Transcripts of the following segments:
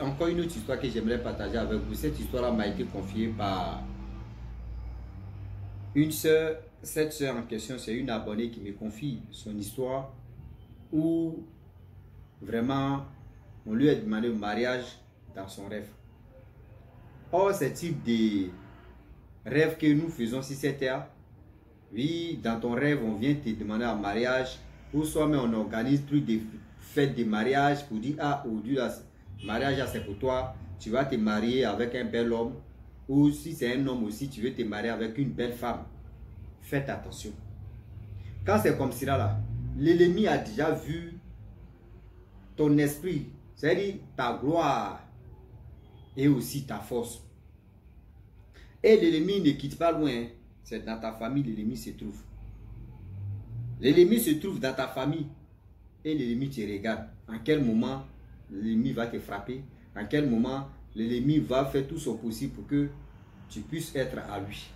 encore une autre histoire que j'aimerais partager avec vous. Cette histoire m'a été confiée par une sœur. Cette sœur en question, c'est une abonnée qui me confie son histoire où vraiment on lui a demandé le mariage dans son rêve. Or, ce type de rêve que nous faisons si c'était, oui, dans ton rêve, on vient te demander un mariage, ou soit mais on organise plus de fêtes de mariage pour dire, ah, aujourd'hui, le mariage, c'est pour toi, tu vas te marier avec un bel homme, ou si c'est un homme aussi, tu veux te marier avec une belle femme. Faites attention. Quand c'est comme cela, là, l'ennemi a déjà vu ton esprit, c'est-à-dire ta gloire et aussi ta force. Et l'ennemi ne quitte pas loin, c'est dans ta famille l'ennemi se trouve. L'ennemi se trouve dans ta famille et l'ennemi te regarde. En quel moment l'ennemi va te frapper, en quel moment l'ennemi va faire tout son possible pour que tu puisses être à lui.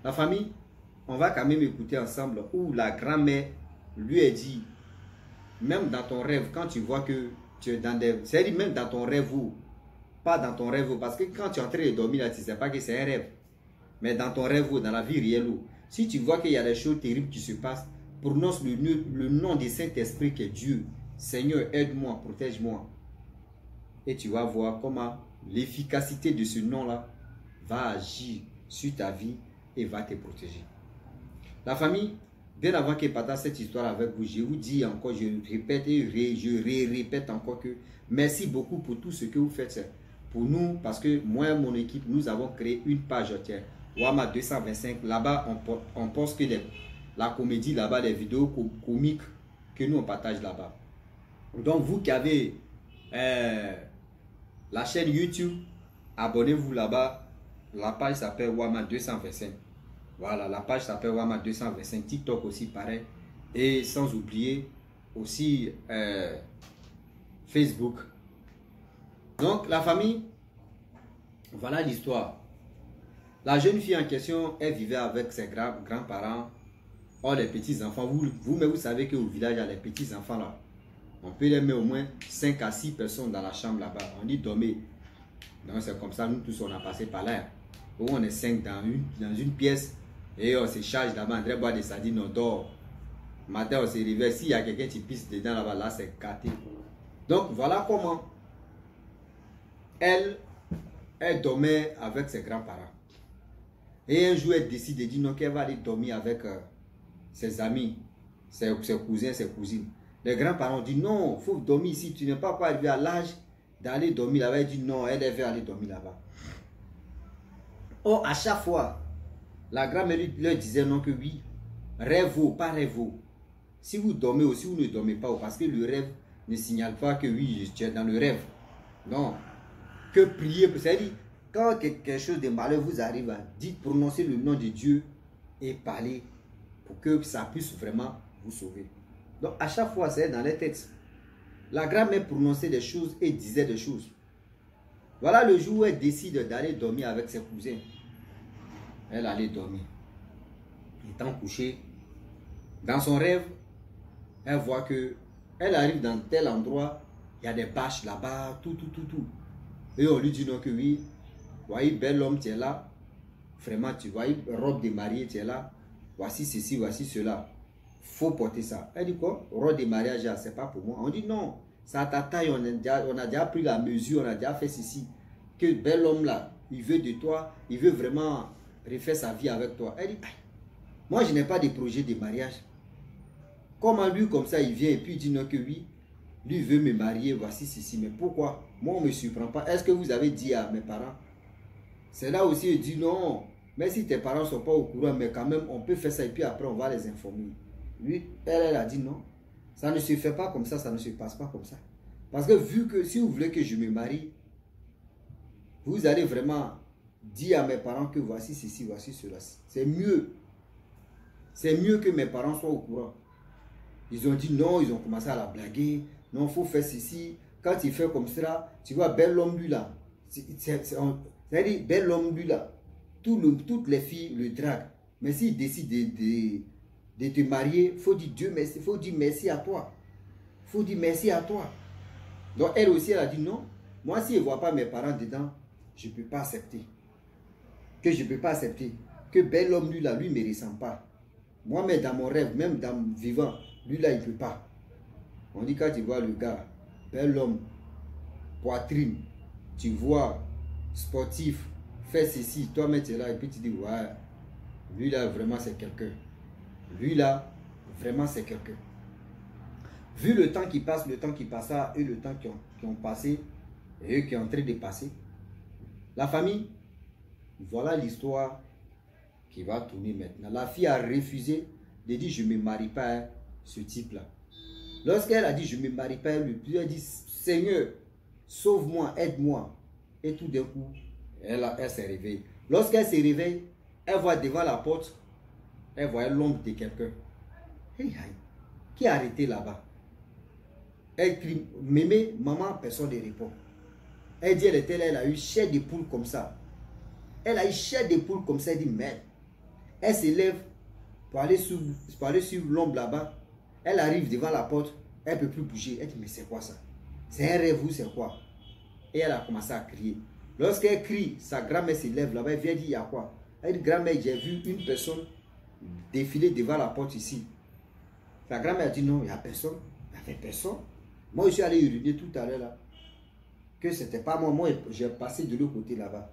La famille, on va quand même écouter ensemble où la grand-mère lui a dit, même dans ton rêve, quand tu vois que tu es dans des... C'est-à-dire même dans ton rêve, pas dans ton rêve, parce que quand tu es en train de dormir, là, tu ne sais pas que c'est un rêve. Mais dans ton rêve, dans la vie réelle, si tu vois qu'il y a des choses terribles qui se passent, prononce le nom du Saint-Esprit qui est Dieu. Seigneur, aide-moi, protège-moi. Et tu vas voir comment l'efficacité de ce nom-là va agir sur ta vie et va te protéger. La famille, bien avant que je partage cette histoire avec vous, je vous dis encore, je répète et je répète encore que merci beaucoup pour tout ce que vous faites pour nous, parce que moi et mon équipe, nous avons créé une page entière, Wama 225. Là-bas, on poste que la comédie, là-bas, les vidéos comiques que nous on partage là-bas. Donc, vous qui avez la chaîne YouTube, abonnez-vous là-bas. La page s'appelle Wama 225. Voilà, la page s'appelle Wama 225. TikTok aussi, pareil. Et sans oublier aussi Facebook. Donc, la famille, voilà l'histoire. La jeune fille en question, elle vivait avec ses grands-parents. Or, les petits-enfants, vous-même, vous savez qu'au village, il y a les petits-enfants là. On peut les mettre au moins 5 à 6 personnes dans la chambre là-bas. On dit dormir. Donc, c'est comme ça, nous tous, on a passé par là. Où on est 5 dans une pièce. Et on se charge là-bas, André boit des sardines, on dort. Matin, on se réveille. S'il y a quelqu'un qui pisse dedans là-bas, là, c'est gâté. Donc, voilà comment elle dormait avec ses grands-parents. Et un jour, elle décide de dire non, qu'elle va aller dormir avec ses amis, ses cousins, ses cousines. Les grands-parents disent non, il faut dormir ici. Tu n'es pas arrivé à l'âge d'aller dormir là-bas. Elle dit non, elle veut aller dormir là-bas. Or, à chaque fois, la grand-mère leur disait non que oui, rêve, pas rêve. Si vous dormez aussi, vous ne dormez pas, parce que le rêve ne signale pas que oui, tu es dans le rêve. Non. Que prier, c'est-à-dire, quand quelque chose de malheur vous arrive, dites, prononcez le nom de Dieu et parlez pour que ça puisse vraiment vous sauver. Donc, à chaque fois, c'est dans les têtes. La grand-mère prononçait des choses et disait des choses. Voilà le jour où elle décide d'aller dormir avec ses cousins. Elle allait dormir. Étant couchée, dans son rêve, elle voit que elle arrive dans tel endroit, il y a des bâches là-bas, tout. Et on lui dit non que oui, voyez, bel homme, tu es là. Vraiment, tu vois, robe de mariée, tu es là. Voici ceci, voici cela. Faut porter ça. Elle dit quoi? Robe de mariage, c'est pas pour moi. On dit non, c'est à ta taille, on a déjà pris la mesure, on a déjà fait ceci. Que bel homme là, il veut de toi, il veut vraiment refaire sa vie avec toi. Elle dit, moi je n'ai pas de projet de mariage. Comment lui comme ça il vient et puis il dit non que oui, lui veut me marier, voici ceci. Mais pourquoi? Moi on ne me surprend pas. Est-ce que vous avez dit à mes parents? C'est là aussi il dit non, mais si tes parents ne sont pas au courant, mais quand même on peut faire ça et puis après on va les informer. Lui, elle a dit non, ça ne se fait pas comme ça ne se passe pas comme ça. Parce que vu que si vous voulez que je me marie, vous allez vraiment dire à mes parents que voici ceci, voici cela. C'est mieux. C'est mieux que mes parents soient au courant. Ils ont dit non, ils ont commencé à la blaguer. Non, il faut faire ceci. Quand il fait comme cela, tu vois, bel homme lui là. C'est-à-dire, bel homme lui là. Toutes les filles le draguent. Mais s'il décide de te marier, il faut dire Dieu merci. Il faut dire merci à toi. Il faut dire merci à toi. Donc elle aussi, elle a dit non. Moi, si je ne vois pas mes parents dedans, je ne peux pas accepter. Que je ne peux pas accepter. Que bel homme, lui, là, lui, ne me ressemble pas. Moi, mais dans mon rêve, même dans mon vivant, lui, là, il ne peut pas. On dit quand tu vois le gars, bel homme, poitrine, tu vois, sportif, fait ceci, toi-même, tu es là, et puis tu dis, ouais, lui, là, vraiment, c'est quelqu'un. Lui, là, vraiment, c'est quelqu'un. Vu le temps qui passe, le temps qui passa et le temps qui ont passé, et eux qui sont en train de passer, la famille, voilà l'histoire qui va tourner maintenant. La fille a refusé de dire je ne me marie pas à ce type-là. Lorsqu'elle a dit je ne me marie pas, elle a dit Seigneur, sauve-moi, aide-moi. Et tout d'un coup, elle s'est réveillée. Lorsqu'elle se réveille, elle voit devant la porte, elle voit l'ombre de quelqu'un. Qui a arrêté là-bas? Elle crie, mémé, maman, personne ne répond. Elle dit, elle a eu chair de poule comme ça. Elle a eu chair de poule comme ça. Elle dit, merde. Elle se lève pour aller sur l'ombre là-bas. Elle arrive devant la porte. Elle ne peut plus bouger. Elle dit, mais c'est quoi ça? C'est un rêve ou c'est quoi? Et elle a commencé à crier. Lorsqu'elle crie, sa grand-mère se lève là-bas. Elle vient dire, il y a quoi? Elle dit, grand-mère, j'ai vu une personne défiler devant la porte ici. Sa grand-mère a dit, non, il n'y a personne. Il n'y avait personne. Moi, je suis allé uriner tout à l'heure là. Que c'était pas moi. Moi, j'ai passé de l'autre côté là-bas.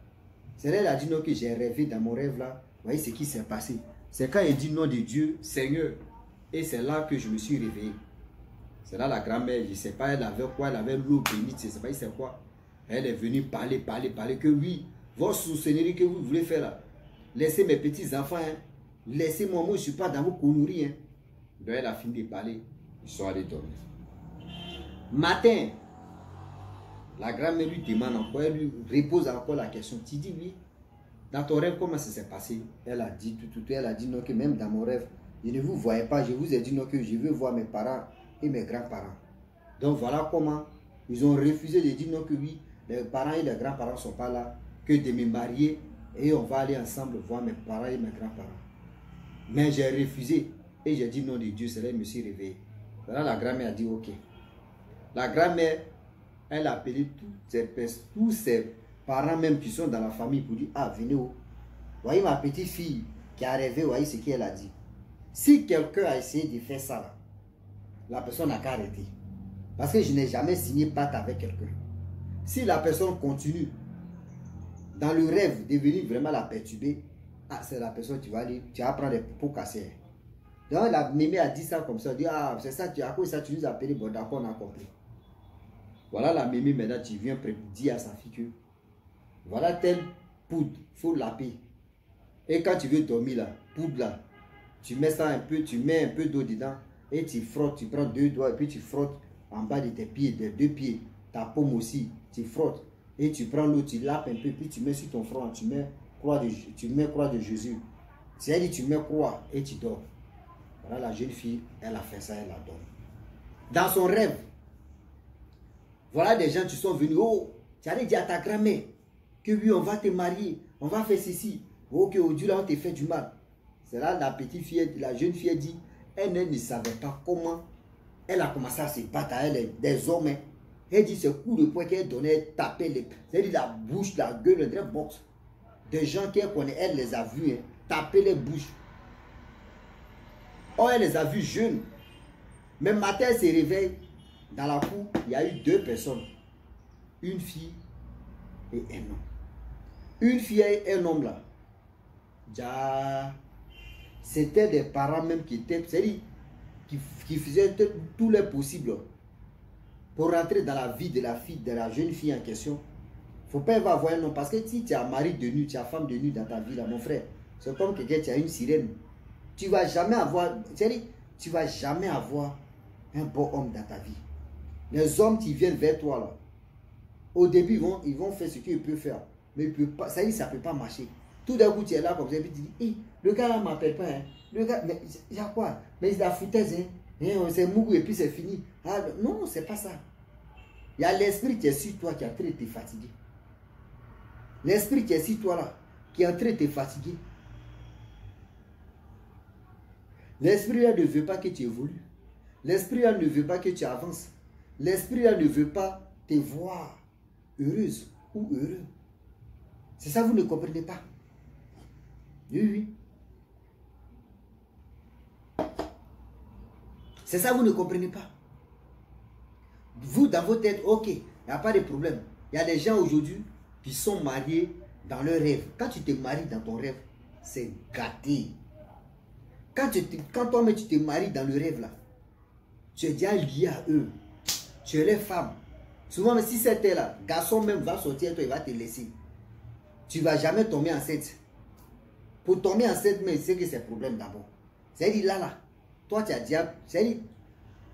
C'est là, elle a dit non, que j'ai rêvé dans mon rêve là. Vous voyez ce qui s'est passé. C'est quand il dit nom de Dieu, Seigneur. Et c'est là que je me suis réveillé. C'est là la grand-mère, je ne sais pas, elle avait quoi, elle avait l'eau bénite, je ne sais pas, c'est quoi. Elle est venue parler, que oui, votre soussenerie que vous voulez faire là, laissez mes petits-enfants, hein. Laissez-moi, moi je ne suis pas dans vos conneries. Hein. Donc elle a fini de parler, ils sont allés dormir. Matin, la grand-mère lui demande encore, elle lui repose encore la question. Tu dis oui, dans ton rêve, comment ça s'est passé? Elle a dit tout, elle a dit non, que même dans mon rêve, je ne vous voyais pas, je vous ai dit non, que je veux voir mes parents et mes grands-parents. Donc voilà comment ils ont refusé de dire non, que oui, les parents et les grands-parents ne sont pas là, que de me marier et on va aller ensemble voir mes parents et mes grands-parents. Mais j'ai refusé et j'ai dit non de Dieu, c'est là que je me suis réveillé. Voilà, la grand-mère a dit ok. La grand-mère, elle a appelé tous ses parents même qui sont dans la famille pour dire, ah, venez où? Voyez ma petite fille qui a rêvé, voyez ce qu'elle a dit. Si quelqu'un a essayé de faire ça, là, la personne n'a qu'à arrêter. Parce que je n'ai jamais signé pacte avec quelqu'un. Si la personne continue dans le rêve de venir vraiment la perturber, ah, c'est la personne, tu vas prendre des pots cassés. Donc la mémé a dit ça comme ça, elle dit, ah, c'est ça, à cause de ça, tu nous as appelé, bon d'accord, on a compris. Voilà la mémé, maintenant tu viens dire à sa fille que voilà telle poudre, il faut laper. Et quand tu veux dormir là, poudre là, tu mets ça un peu, tu mets un peu d'eau dedans et tu frottes, tu prends 2 doigts et puis tu frottes en bas de tes pieds, des 2 pieds, ta paume aussi, tu frottes et tu prends l'eau, tu lapes un peu, puis tu mets sur ton front, tu mets croix de Jésus. C'est-à-dire tu mets croix et tu dors. Voilà la jeune fille, elle a fait ça, elle a dormi. Dans son rêve, voilà des gens qui sont venus, oh, tu allais dire à ta grand-mère que oui, on va te marier, on va faire ceci. Ok, aujourd'hui là, on te fait du mal. C'est là la petite fille, la jeune fille dit, elle ne savait pas comment. Elle a commencé à se battre à elle, des hommes. Hein. Elle dit ce coup de poing qu'elle donnait, elle tapait les. Elle dit la bouche, la gueule, le boxe. Des gens qu'elle connaît, elle les a vus, hein, taper les bouches. Oh, elle les a vus jeunes. Mais matin, elle se réveille. Dans la cour, il y a eu 2 personnes. Une fille et un homme. Une fille et un homme là. C'était des parents même qui étaient, c'est-à-dire qui faisaient tout le possible pour rentrer dans la vie de la fille, de la jeune fille en question. Il ne faut pas avoir un homme parce que si tu as mari de nuit, tu as femme de nuit dans ta vie là, mon frère, c'est comme quelqu'un qui a une sirène. Tu ne vas jamais avoir, c'est-à-dire, tu vas jamais avoir un bon homme dans ta vie. Les hommes qui viennent vers toi là, au début ils vont faire ce qu'ils peuvent faire, mais ils peuvent pas, ça ne peut pas marcher. Tout d'un coup tu es là comme ça et puis tu dis, hey, le gars là ne m'appelle pas, hein. Le gars, mais il y a quoi? Mais il a la foutaise, hein. C'est mougou et puis c'est fini. Ah, non, c'est pas ça. Il y a l'esprit qui est sur toi qui est en train de te fatiguer. L'esprit qui est sur toi là, qui est en train de te fatiguer. L'esprit là ne veut pas que tu évolues. L'esprit là ne veut pas que tu avances. L'esprit là ne veut pas te voir heureuse ou heureux. C'est ça, vous ne comprenez pas. Oui, oui. C'est ça, vous ne comprenez pas. Vous, dans votre tête, ok, il n'y a pas de problème. Il y a des gens aujourd'hui qui sont mariés dans leur rêve. Quand tu te maries dans ton rêve, c'est gâté. Quand toi-même tu te maries dans le rêve là, tu es déjà lié à eux. Tu es les femmes. Souvent, si c'était là, garçon même va sortir, toi, il va te laisser. Tu ne vas jamais tomber enceinte. Pour tomber enceinte, mais c'est que c'est un problème d'abord. C'est-à-dire là, toi tu as déjà.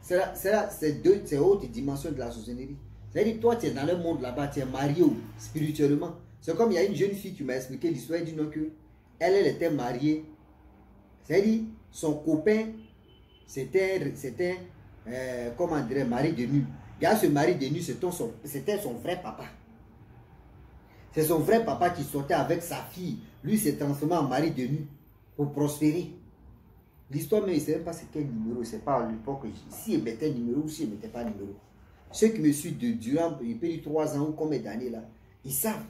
C'est haute dimension de la sorcellerie. C'est-à-dire toi tu es dans le monde là-bas, tu es marié spirituellement. C'est comme il y a une jeune fille qui m'a expliqué l'histoire, elle dit non que elle était mariée. C'est-à-dire son copain, c'était comment dirait, mari de nuit. Il y a ce mari de nuit, c'était son vrai papa. C'est son vrai papa qui sortait avec sa fille. Lui s'est transformé en mari de nuit pour prospérer. L'histoire, mais il ne sait même pas c'est quel numéro. C'est pas à l'époque. Si il mettait un numéro ou s'il ne mettait pas un numéro. Ceux qui me suivent durant, il peut dire 3 ans ou combien d'années là, ils savent.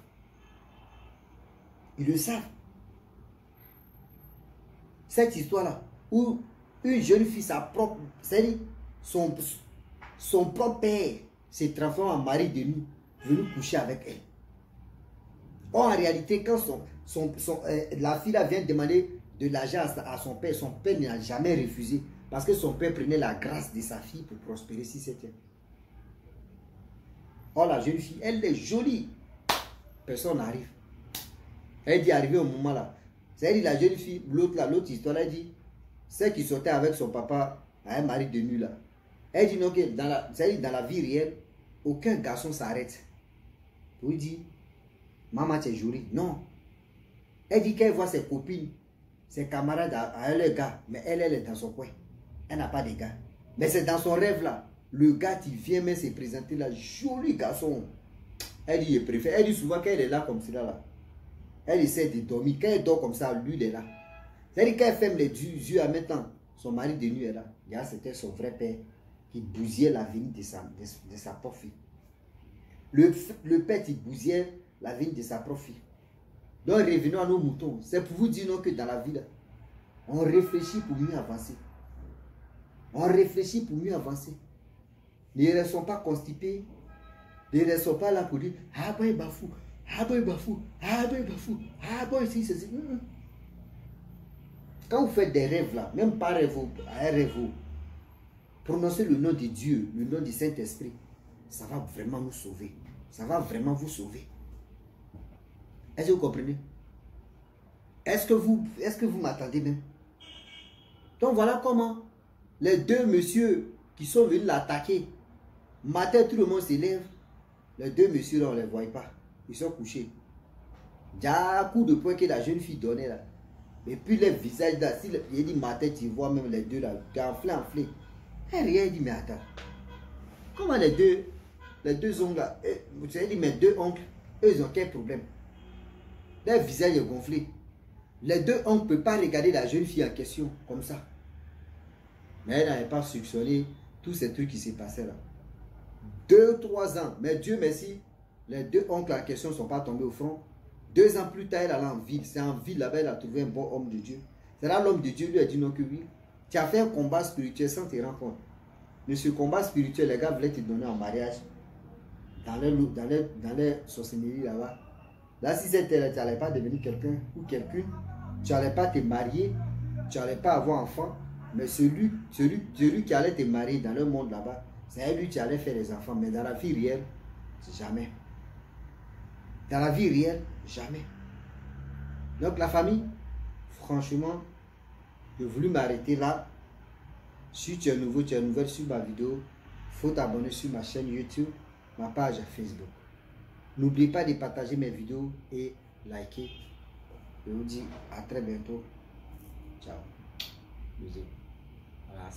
Ils le savent. Cette histoire-là, où une jeune fille, c'est-à-dire son propre père s'est transformé en mari de nuit, venu coucher avec elle. Or, en réalité, quand la fille là vient demander de l'argent à son père n'a jamais refusé. Parce que son père prenait la grâce de sa fille pour prospérer si c'était. Or, la jeune fille, elle est jolie. Personne n'arrive. Elle dit arrivé au moment là. C'est-à-dire la jeune fille, l'autre histoire, elle dit, celle qui sortait avec son papa à un mari de nuit là. Elle dit non, que dans la vie réelle, aucun garçon s'arrête. Pour lui dire, maman, tu es jolie. Non. Elle dit qu'elle voit ses copines, ses camarades à elle, le gars, mais elle est dans son coin. Elle n'a pas de gars. Mais c'est dans son rêve là. Le gars qui vient même se présenter là, joli garçon. Elle dit, je préfère. Elle dit souvent qu'elle est là comme cela là. Elle essaie de dormir. Quand elle dort comme ça, lui il est là. C'est-à-dire qu'elle ferme les yeux à maintenant. Son mari de nuit est là. C'était son vrai père qui bousillait l'avenir de sa propre fille. Le père qui bousillait l'avenir de sa propre fille. Donc revenons à nos moutons. C'est pour vous dire non que dans la vie, là, on réfléchit pour mieux avancer. On réfléchit pour mieux avancer. Ne restons pas constipés. Ne restons pas là pour dire ah ben bafou, ah ben bafou, ah ben bafou, ah ben ici, c'est. Quand vous faites des rêves là, même pas rêve, un rêve, prononcez le nom de Dieu, le nom du Saint-Esprit. Ça va vraiment nous sauver. Ça va vraiment vous sauver. Est-ce que vous comprenez? Est-ce que vous m'attendez même? Donc voilà comment les deux messieurs qui sont venus l'attaquer, matin tout le monde s'élève, les deux messieurs là on ne les voit pas, ils sont couchés. Il y a un coup de poing que la jeune fille donnait là. Et puis les visages là, si il dit matin tu vois même les deux là, enflé. Elle rien, il dit mais attends, comment les deux oncles là, vous savez dit mes deux oncles, eux ils ont quel problème? Leur visage est gonflé. Les deux oncles ne peuvent pas regarder la jeune fille en question comme ça. Mais elle n'avait pas soupçonné tous ces trucs qui s'est passé là. 2-3 ans, mais Dieu merci, les deux oncles en question ne sont pas tombés au front. 2 ans plus tard, elle allait en ville. C'est en ville là-bas, elle a trouvé un bon homme de Dieu. C'est là l'homme de Dieu lui a dit non que oui. Tu as fait un combat spirituel sans te rendre compte. Mais ce combat spirituel, les gars voulaient te donner en mariage dans les sorcelleries là-bas. Là, si c'était là, tu n'allais pas devenir quelqu'un ou quelqu'une, tu n'allais pas te marier, tu n'allais pas avoir enfant, mais celui qui allait te marier dans le monde là-bas, c'est lui qui allait faire les enfants. Mais dans la vie réelle, jamais. Dans la vie réelle, jamais. Donc la famille, franchement, j'ai voulu m'arrêter là. Si tu es nouveau, tu es nouvelle sur ma vidéo, il faut t'abonner sur ma chaîne YouTube, ma page Facebook. N'oubliez pas de partager mes vidéos et liker. Je vous dis à très bientôt. Ciao. Bisous. Voilà.